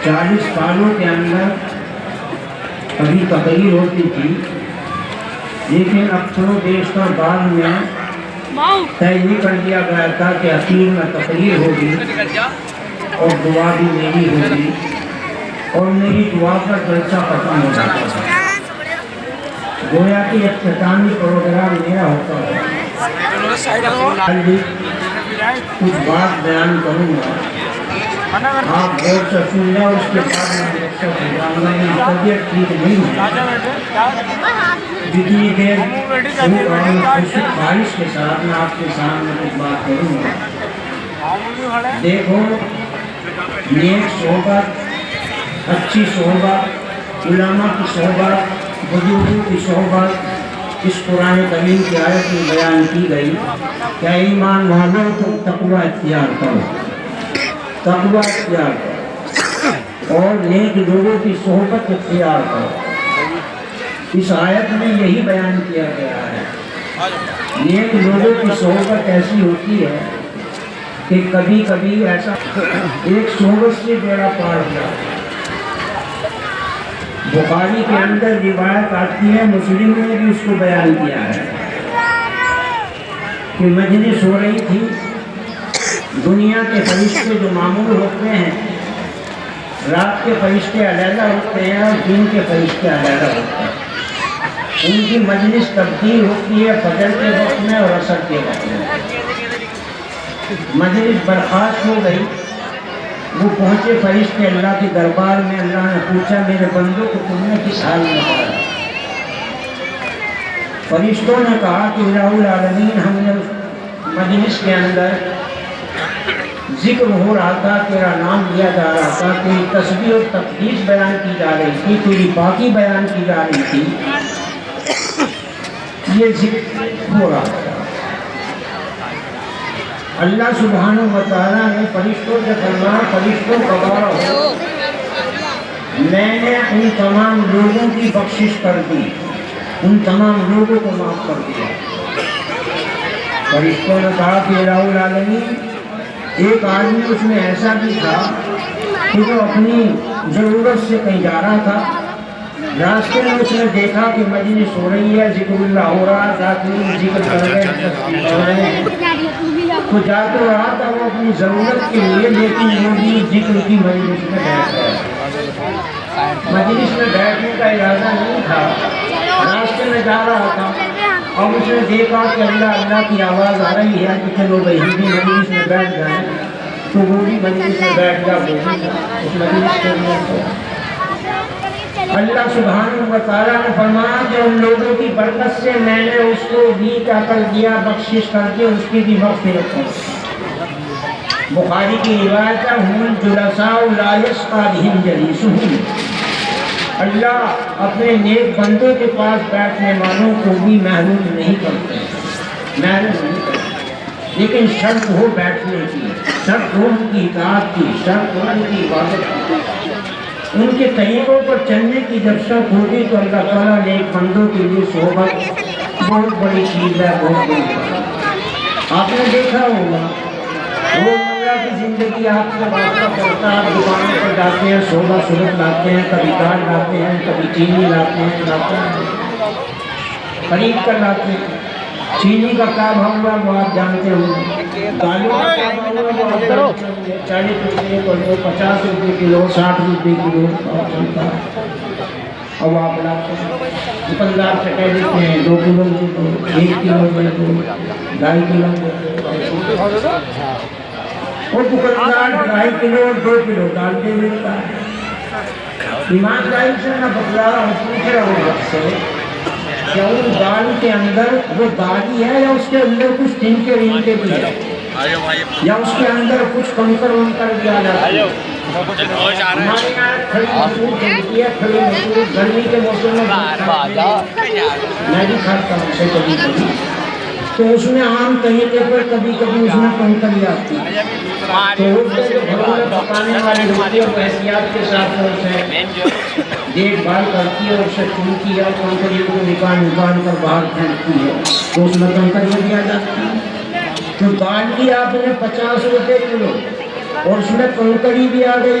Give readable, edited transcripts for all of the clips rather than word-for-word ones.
40 سالوں کے اندر کبھی تقریر ہوتی تھی، لیکن افسر و بیشتر بعد میں طے یہ کر دیا گیا تھا کہ اخیر میں تقریر ہوگی اور دعا بھی میری ہوگی، اور میری دعا پر جلسہ ختم ہو جاتا تھا، گویا کہ اختتامی پروگرام میرا ہوتا ہے۔ کچھ بات بیان کروں گا، آپ غور سے سن لیں، اور اس کے بعد میں اکثر ہو جاؤں گا۔ طبیعت ٹھیک نہیں ہے، جتنی دیر خوشی خواہش کے ساتھ میں آپ کے سامنے کچھ بات کروں گا۔ دیکھو، نیک صحبت، اچھی صحبت، علماء کی صحبت، بزرگوں کی صحبت اس قرآن کریم کی آیت میں بیان کی گئی کہ ایمان والوں کو تقوی اختیار کرو، تقوی اختیار کرو اور نیک لوگوں کی صحبت اختیار کرو۔ اس آیت میں یہی بیان کیا گیا ہے۔ نیک لوگوں کی صحبت ایسی ہوتی ہے کہ کبھی کبھی ایسا ایک صحبت سے بیڑا پار ہو جاتا ہے۔ بخاری کے اندر روایت آتی ہے، مسلم نے بھی اس کو بیان کیا ہے کہ مجلس ہو رہی تھی، دنیا کے فرشتے جو معمول ہوتے ہیں، رات کے فرشتے علیحدہ ہوتے ہیں اور دن کے فرشتے علیحدہ ہوتے ہیں، ان کی مجلس تبدیل ہوتی ہے فجر کے وقت میں اور عصر کے وقت میں۔ مجلس برخاست ہو گئی، وہ پہنچے فرشتے اللہ کے دربار میں، اللہ نے پوچھا میرے بندوں کو تم نے کس حال میں پایا؟ فرشتوں نے کہا کہ الہ العالمین، ہم نے اس مجلس کے اندر ذکر ہو رہا تھا، تیرا نام لیا جا رہا تھا، تیری تسبیح اور تقدیس بیان کی جا رہی تھی، تیری پاکی بیان کی جا رہی تھی، یہ ذکر ہو رہا تھا۔ اللہ سبحانہ و تعالیٰ نے فرشتوں سے فرمایا، فرشتوں پکارا ہو، میں نے ان تمام لوگوں کی بخشش کر دی، ان تمام لوگوں کو معاف کر دیا۔ فرشتوں نے کہا کہ الہ العالمین، ایک آدمی اس میں ایسا بھی تھا کہ وہ اپنی ضرورت سے کہیں جا رہا تھا، راستے میں اس نے دیکھا کہ مجلس ہو رہی ہے، ذکر اللہ ہو رہا ہے، ذاکرین ذکر کر رہے ہیں، تو جا تو رہا تھا وہ اپنی ضرورت کے لیے، لیکن وہ بھی ذکر کی مجلس میں بیٹھ گیا۔ مجلس میں بیٹھنے کا ارادہ نہیں تھا، راستے میں جا رہا تھا اور اس نے دیکھا کہ اللہ اللہ کی آواز آ رہی ہے کہ چلو بھائی ہم بھی مجلس میں بیٹھ جائیں، تو وہ بھی مجلس میں بیٹھ گیا، اس مجلس کے اندر۔ اللہ سبحانہ و تعالیٰ نے فرمایا کہ ان لوگوں کی برکت سے میں نے اس کو بھی کیا کر دیا، بخشش کر کے اس کی بھی مغفرت کر دی۔ بخاری کی روایت ہے، ہم الجلساء لا یشقی بہم جلیسہم، اللہ اپنے نیک بندوں کے پاس بیٹھنے والوں کو بھی محروم نہیں کرتے، محروم نہیں کرتے، لیکن شرط ہو بیٹھنے کی، شرط ہو ان کی اطاعت کی، شرط ہو ان کی عبادت کی، ان کے طریقوں پر چلنے کی جب شرط ہوگی تو اللہ تعالیٰ نے ایک بندوں کے لیے صحبت بہت بڑی چیز ہے، بہت بڑی چیز ہے۔ آپ نے دیکھا ہوگا روزمرہ کی زندگی آپ سے واسطہ کرتا ہے، آپ دکانوں پر جاتے ہیں، صوبہ صورت لاتے ہیں، کبھی دال لاتے ہیں، کبھی چینی لاتے ہیں، خرید کر لاتے ہیں۔ چینی کا کیا بھاؤ ہوا وہ آپ جانتے ہوں، دالوں کا کیا بھاؤ ہوا وہ آپ جانتے ہوں، 40 روپے کلو، 50 روپے کلو، 60 روپے کلو اور چلتا ہے۔ اب آپ لاتے ہیں، دکاندار سے کہہ دیتے ہیں 2 کلو دے دو، 1 کلو دے دو، 2.5 کلو دے دو، اور دکاندار 2.5 کلو اور 2 کلو ڈال کے ملتا ہے۔ ایمانداری سے نہ بتلا رہا ہوں، پوچھ رہا ہوں آپ سے کہ ان دال کے اندر وہ دال ہے یا اس کے اندر کچھ ٹنکے ونکے بھی ہے، یا اس کے اندر کچھ کنکر ونکر بھی آ جاتا ہے؟ ہمارے یہاں کھڑی مسور چلتی ہے، کھڑی مسور گرمی کے موسم میں میں بھی کھاتا ہوں اسے کبھی کبھی، تو اس میں عام طریقے پر کبھی کبھی اس میں کنکر بھی آتی ہے، تو اس میں جو گھروں میں پکانے والی ہوتی ہے وہ احتیاط کے ساتھ اسے دیکھ بھال کرتی ہے اور اسے چنتی ہے، کنکریوں کو نکال کر باہر پھینکتی ہے، تو اس میں کنکریاں بھی آ جاتی ہیں۔ تو دال کی آپ نے 50 روپے کلو اور اس میں کنکری بھی آ گئی،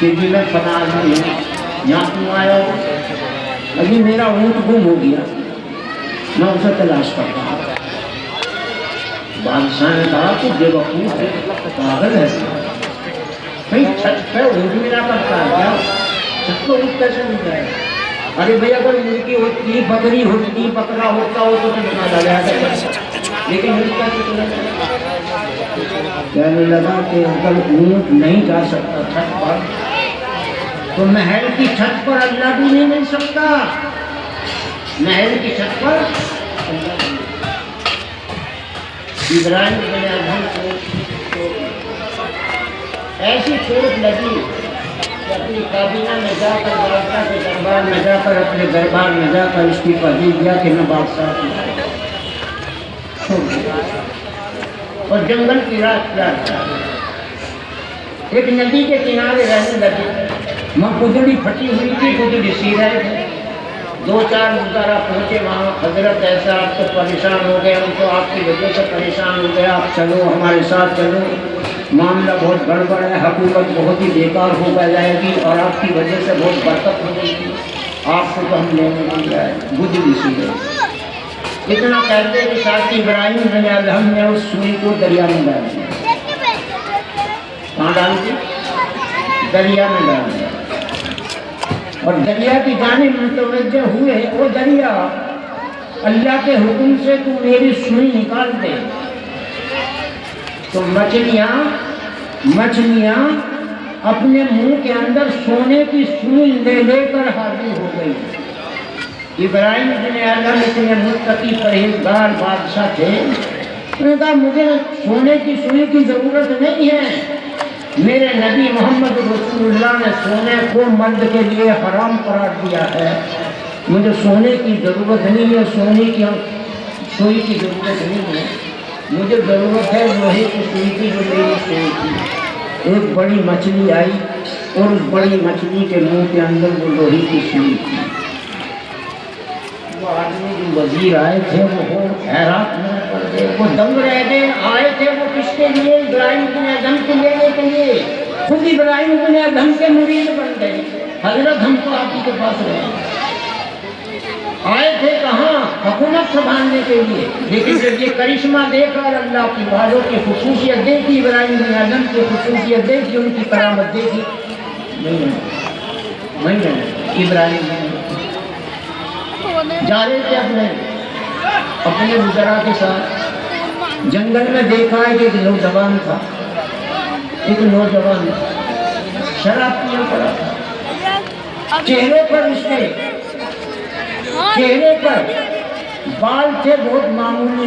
کہ جی میں فلاں آدمی ہوں، یہاں کیوں آیا ہو؟ ابھی میرا اونٹ گم ہو گیا، میں اسے تلاش کرتا ہوں۔ بادشاہ نے کہا کہ بے وقوف ہے، پاگل ہے، کہیں چھت پہ اونٹ ملا کرتا ہے کیا؟ چھت پہ اونٹ کیسے مل جائے؟ ارے بھئی اگر مرغی ہوتی، بکری ہوتی، بکرا ہوتا ہو تو بنا ڈالا جاتا، لیکن اونٹ کیسے چلا جائے؟ کہنے لگا کہ اگر اونٹ نہیں جا سکتا چھت پر تو محل کی چھت پر اللہ بھی نہیں مل سکتا، محل کی چھت پر اللہ بھی نہیں۔ ابراہیم بن ادہم کو ایسی چوٹ لگی کہ اپنی کابینہ میں جا کر، بادشاہ کے دربار میں جا کر، اپنے دربار میں جا کر استعفیٰ دے دیا کہ میں بادشاہ چھوڑ دیا اور جنگل کی راہ اختیار کیا۔ ایک ندی کے کنارے رہنے لگے، وہاں کجڑی پھٹی ہوئی تھی، کجڑی سی رہے تھے، دو چار گزارا پہنچے وہاں، حضرت ایسا آپ تو پریشان ہو گئے، ہم تو آپ کی وجہ سے پریشان ہو گئے، آپ چلو ہمارے ساتھ چلو، معاملہ بہت گڑبڑ ہے، حکومت بہت ہی بیکار ہو جائے گی اور آپ کی وجہ سے بہت برکت ہو گئی تھی، آپ کو تو ہم لینے نہیں جائے، گزری سی گئی۔ اتنا کہتے کہ ساتھ ابراہیم بن ادہم نے اس سوئی کو دریا میں ڈال دیا۔ کہاں ڈال دی؟ دریا میں ڈال دیا، اور دریا کی جانب متوجہ ہوئے۔ وہ دریا اللہ کے حکم سے تو میری سوئی نکال دے، تو مچھلیاں اپنے منہ کے اندر سونے کی سوئی لے لے کر حاضر ہو گئی۔ ابراہیم بن ادہم اتنے متقی پرہیزگار بادشاہ تھے، انہوں نے کہا مجھے سونے کی سوئی کی ضرورت نہیں ہے، میرے نبی محمد رسول اللہ نے سونے کو مرد کے لیے حرام قرار دیا ہے، مجھے سونے کی ضرورت نہیں ہے، سونے کی سوئی کی ضرورت نہیں ہے، مجھے ضرورت ہے لوہے کی سوئی کی، جو میری سوئی تھی۔ ایک بڑی مچھلی آئی اور اس بڑی مچھلی کے منہ کے اندر وہ لوہے کی سوئی تھی۔ وہ آدمی جو وزیر آئے تھے وہ حیران میں پڑ گئے، وہ دنگ رہ گئے۔ آئے تھے وہ کس کے لیے؟ ابراہیم بن ادہم کو لینے کے لیے، خود ابراہیم بن ادہم کے مرید بن گئے، حضرت ہم تو آپ ہی کے پاس رہے۔ آئے تھے کہاں؟ حکومت سنبھالنے کے لیے، لیکن جب یہ کرشمہ دیکھا اور اللہ کی والوں کی خصوصیت دیکھی، ابراہیم بن ادہم کی خصوصیت دیکھی، ان کی کرامت دیکھی، نہیں ابراہیم جا رہے تھے اپنے وزراء کے ساتھ جنگل میں، دیکھا ہے کہ ایک نوجوان تھا، شراب پیا پڑا تھا، چہرے پر بال تھے بہت معمولی،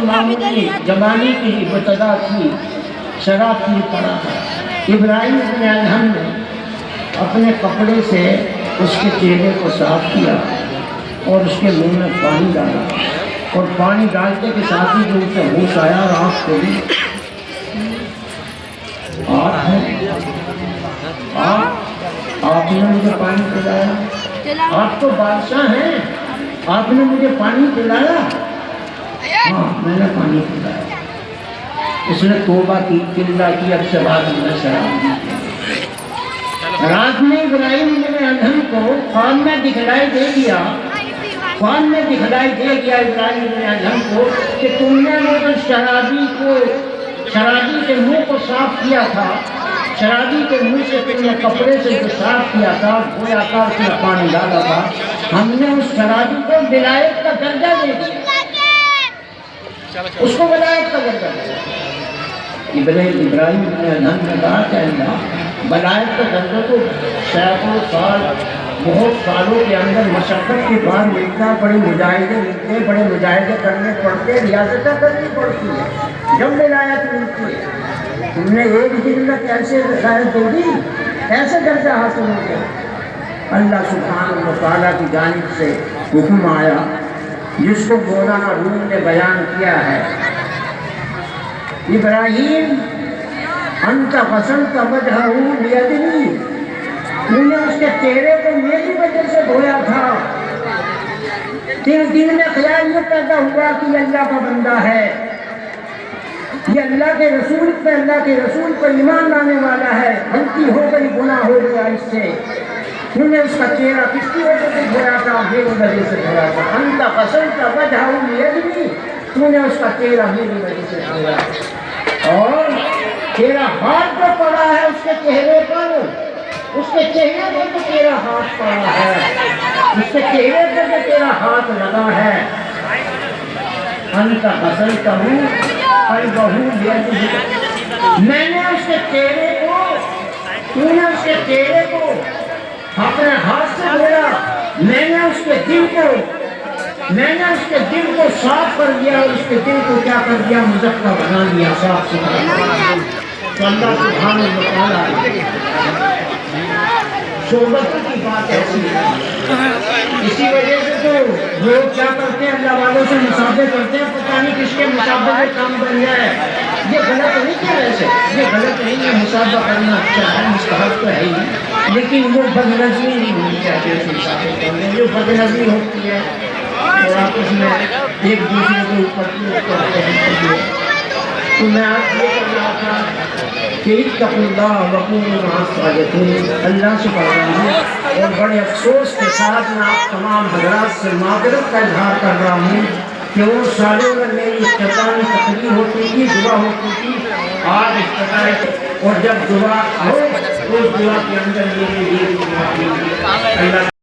جوانی کی ابتدا تھی، شراب پی پڑا تھا۔ ابراہیم بن ادہم نے اپنے کپڑے سے اس کے چہرے کو صاف کیا اور اس کے منہ میں پانی ڈالا، اور پانی ڈالتے کے ساتھ ہی جو اسے ہوش آیا اور آنکھ کھولی، آپ نے مجھے پانی پلایا، آپ تو بادشاہ ہیں، آپ نے مجھے پانی پلایا؟ ہاں میں نے پانی پلایا۔ اس نے توبہ کی، چلہ کی، اب سے بعد میں شراب نہیں۔ رات میں ابراہیم بن ادہم کو خواب میں دکھلائی دے گیا ابراہیم بن ادہم کو کہ تم نے وہ شرابی کے منہ کو صاف کیا تھا، شرابی کے منہ سے تم نے کپڑے سے جو صاف کیا تھا، گویا کا اس میں پانی ڈالا تھا، ہم نے اس شرابی کو ولایت کا درجہ دے دیا، اس کو ولایت کا درجہ دیا۔ ابراہیم بن ادہم نے کہا کہ اللہ، ولایت کا درجہ تو سینکڑوں سال، بہت سالوں کے اندر مشقت کے بعد ملتا، بڑے مجاہدے کرنے پڑتے، ریاستیں کرنی پڑتی ہے، جب ولایت ملتی ہے۔ تم نے ایک دن میں کیسے ولایت دے دی، ایسے درجہ حاصل ہو گیا۔ اللہ سبحانہ و تعالیٰ کی جانب سے حکم آیا، جس کو مولانا روم نے بیان کیا ہے، ابراہیم انت غسلت وجہہ بیدی، میں نے اس کے چہرے کو میری وجہ سے دھویا تھا۔ دل میں خیال یہ پیدا ہوا کہ اللہ کا بندہ ہے، یہ اللہ کے رسول پر ایمان لانے والا ہے، غلطی ہو گئی، گناہ ہو گیا اس سے، تم نے اس کا چہرہ کس کی وجہ سے دھویا تھا؟ میری وجہ سے دھویا تھا۔ انت غسلت وجهه بيدي، تم نے اس کا چہرہ میری وجہ سے دھویا، اور تیرا ہاتھ جو پڑا ہے اس کے چہرے پر، اس کے چہرے پر جو تیرا ہاتھ پڑا ہے، اس کے چہرے پر جو تیرا ہاتھ لگا ہے، انت غسلته قلبه بيده، میں نے اس کے چہرے کو، تو نے اس کے چہرے کو اپنے ہاتھ سے دھویا، میں نے اس کے دل کو صاف کر دیا، اور اس کے دل کو کیا کر دیا؟ مزکہ بنا دیا، صاف ستھرا۔ تو اللہ سبحانہ و تعالیٰ صحبت کی بات ایسی ہے، اسی وجہ سے تو لوگ کیا کرتے ہیں، اللہ والوں سے مصابے کرتے ہیں، پتہ نہیں کس کے مصابے میں کام بن جائے۔ یہ غلط نہیں ہے، ویسے یہ غلط نہیں ہے، مصابہ کرنا اچھا ہے، مستحب تو ہے ہی، لیکن وہ بدنظمی نہیں ہونی چاہیے اس مصابے کرنے، جو بدنظمی ہوتی ہے اور آپس میں ایک دوسرے کے اوپر کرتے ہیں۔ تو میں آپ یہ کر رہا تھا کہ اتقوا اللہ وکونوا مع الصادقین، اللہ سے پڑھ رہا ہوں، اور بڑے افسوس کے ساتھ میں آپ تمام حضرات سے معذرت کا اظہار کر رہا ہوں کہ وہ سالوں میں میری افتتاحی تقریر ہوتی تھی، دعا ہوتی تھی، آج افتتاحی، اور جب دعا ہو اس دعا کے اندر میری یہ دعا کی اللہ